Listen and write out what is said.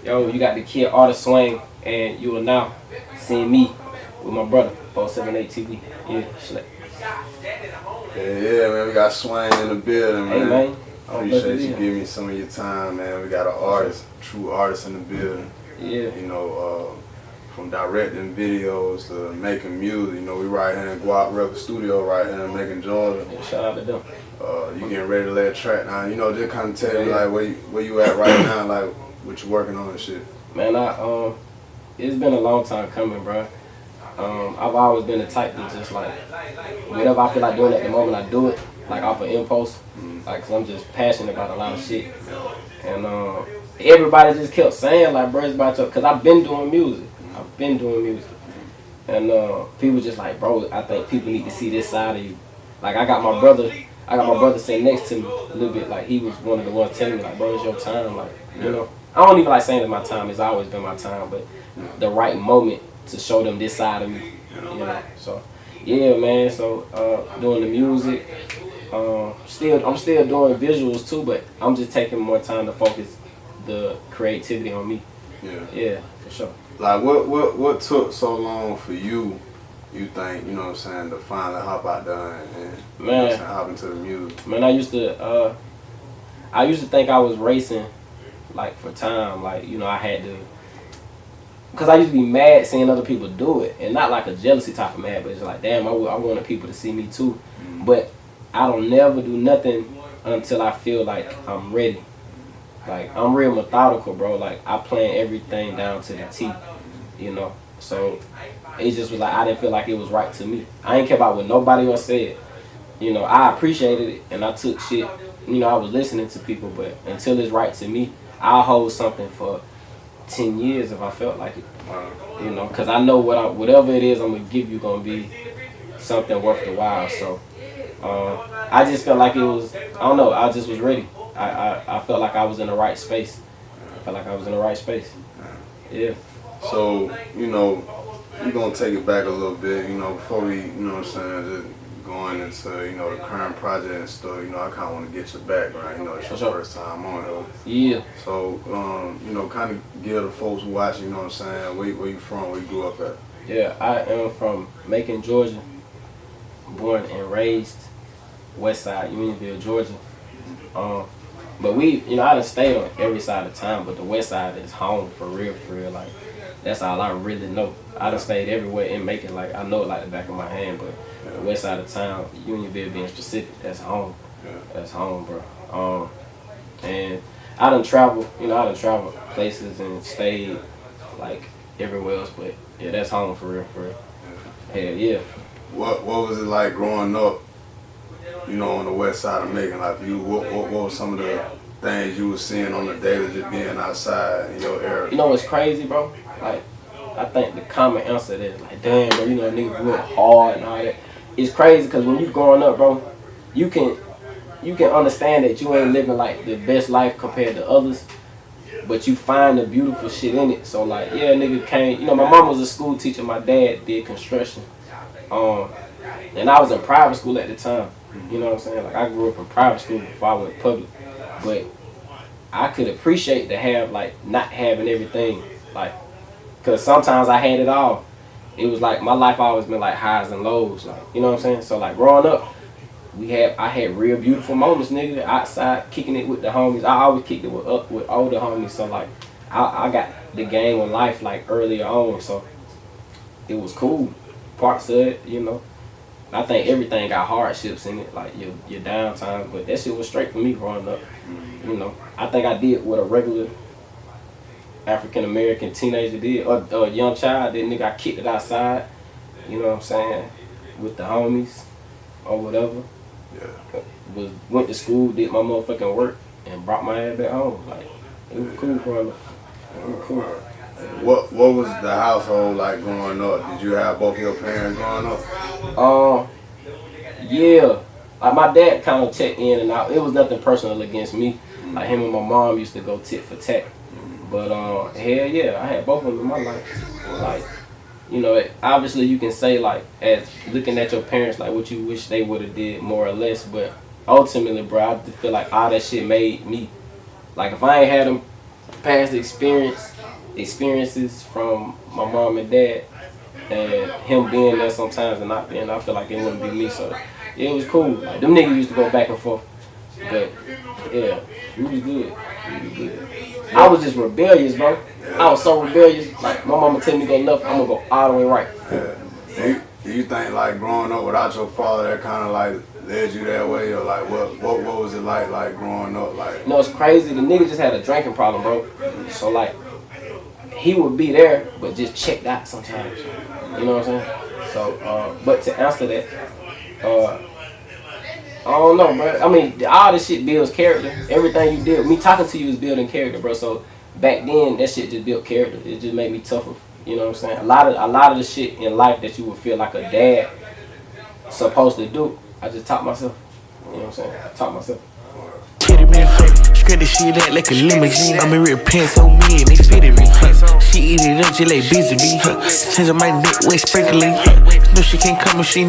Yo, you got the kid ArtofSwayne, and you are now seeing me with my brother, 478 TV. Yeah, Slick. Yeah, man, we got Swain in the building, man. Hey, man. Appreciate you giving me some of your time, man. We got an artist, true artist in the building. Yeah. You know, from directing videos to making music. You know, we right here in Guap Record Studio right here in Macon, Georgia. Yeah, shout out to them. You getting ready to lay a track now. You know, just kind of tell me like where you at right now, like what you working on and shit. Man, it's been a long time coming, bro. I've always been the type to just like, whatever I feel like doing at the moment, I do it, like off of impulse. Like, cause I'm just passionate about a lot of shit. And everybody just kept saying like, bro, it's about your, cause I've been doing music. And people just like, bro, I think people need to see this side of you. Like, I got my brother sitting next to me a little bit. Like, he was one of the ones telling me like, bro, it's your time. Like, you know, I don't even like saying it's my time. It's always been my time, but the right moment to show them this side of me, you know. So, yeah, man. So, doing the music. I'm still doing visuals too, but I'm just taking more time to focus the creativity on me. Yeah, for sure. Like, what took so long for you? You think, you know what I'm saying, to finally hop out there and you know what I'm saying, hop into the music? Man, I used to think I was racing, like, for time. Like, you know, I had to, because I used to be mad seeing other people do it, and not like a jealousy type of mad, but it's like, damn, I wanted people to see me too. But I don't never do nothing until I feel like I'm ready. Like, I'm real methodical, bro. Like, I plan everything down to the T, you know. So it just was like, I didn't feel like it was right to me. I ain't care about what nobody else said. You know, I appreciated it, and I took shit. You know, I was listening to people, but until it's right to me, I'll hold something for 10 years if I felt like it. You know, because I know whatever it is I'm going to give you going to be something worth the while. So I just felt like it was, I don't know, I just was ready. I felt like I was in the right space. Yeah. So, you know, we're going to take it back a little bit, you know, before we, you know what I'm saying, just going into, you know, the current project and stuff, you know, I kind of want to get your background, you know, it's your first time on Yeah. here. So, you know, kind of give the folks watching, you know what I'm saying, where you from, where you grew up at. Yeah, I am from Macon, Georgia, born and raised, Westside, Unionville, Georgia. But we, you know, I done stayed on every side of town, but the west side is home for real, like, that's all I really know. I done stayed everywhere in Macon, like, I know it like the back of my hand, but the west side of town, Unionville being specific, that's home. That's home, bro. And I done traveled places and stayed, like, everywhere else, but yeah, that's home for real. Hell yeah. What was it like growing up, you know, on the west side of Macon? Like, what were some of the things you were seeing on the daily just being outside in your area? You know what's crazy, bro? Like, I think the common answer is like, damn, bro, you know, niggas real hard and all that. It's crazy because when you growing up, bro, you can understand that you ain't living like the best life compared to others, but you find the beautiful shit in it. So like, yeah, nigga came, you know, my mom was a school teacher, my dad did construction. And I was in private school at the time. You know what I'm saying? Like, I grew up in private school before I went public. But I could appreciate to have, like, not having everything. Like, because sometimes I had it all. It was like, my life always been like highs and lows. Like, you know what I'm saying? So, like, growing up, I had real beautiful moments, nigga, outside, kicking it with the homies. I always kicked it with older homies. So, like, I got the game of life, like, earlier on. So, it was cool. Parts of it, you know. I think everything got hardships in it, like your downtime, but that shit was straight for me growing up. You know, I think I did what a regular African American teenager did, or a young child did. Nigga, I kicked it outside. You know what I'm saying, with the homies or whatever. Yeah. Went to school, did my motherfucking work, and brought my ass back home. Like, it was cool growing up. It was cool. What was the household like growing up? Did you have both your parents growing up? Yeah. Like, my dad kind of checked in and out. It was nothing personal against me. Like, him and my mom used to go tit for tat. But hell yeah, I had both of them in my life. Like, you know, obviously you can say, like, as looking at your parents, like, what you wish they would have did more or less. But ultimately, bro, I feel like all that shit made me. Like, if I ain't had them past experiences from my mom and dad, and him being there sometimes and not being, I feel like it wouldn't be me. So yeah, it was cool. Like, them niggas used to go back and forth, but yeah, we was good. We was good. I was just rebellious, bro. I was so rebellious. Like, my mama tell me go left, I'm gonna go all the way right. Yeah. Do you think like growing up without your father that kind of like led you that way, or like what was it like growing up like? You know, it's crazy. The nigga just had a drinking problem, bro. So like, he would be there, but just checked out sometimes. You know what I'm saying? So, but to answer that, I don't know, bro. I mean, all this shit builds character. Everything you did, me talking to you is building character, bro. So back then, that shit just built character. It just made me tougher. You know what I'm saying? A lot of the shit in life that you would feel like a dad supposed to do, I just taught myself. You know what I'm saying? I taught myself. Spread the shit out like a limousine. I'm in real pants on me and they fitted me. She eat it up just like busy bee. Change my neck, way sprinkling. No, she can't come if she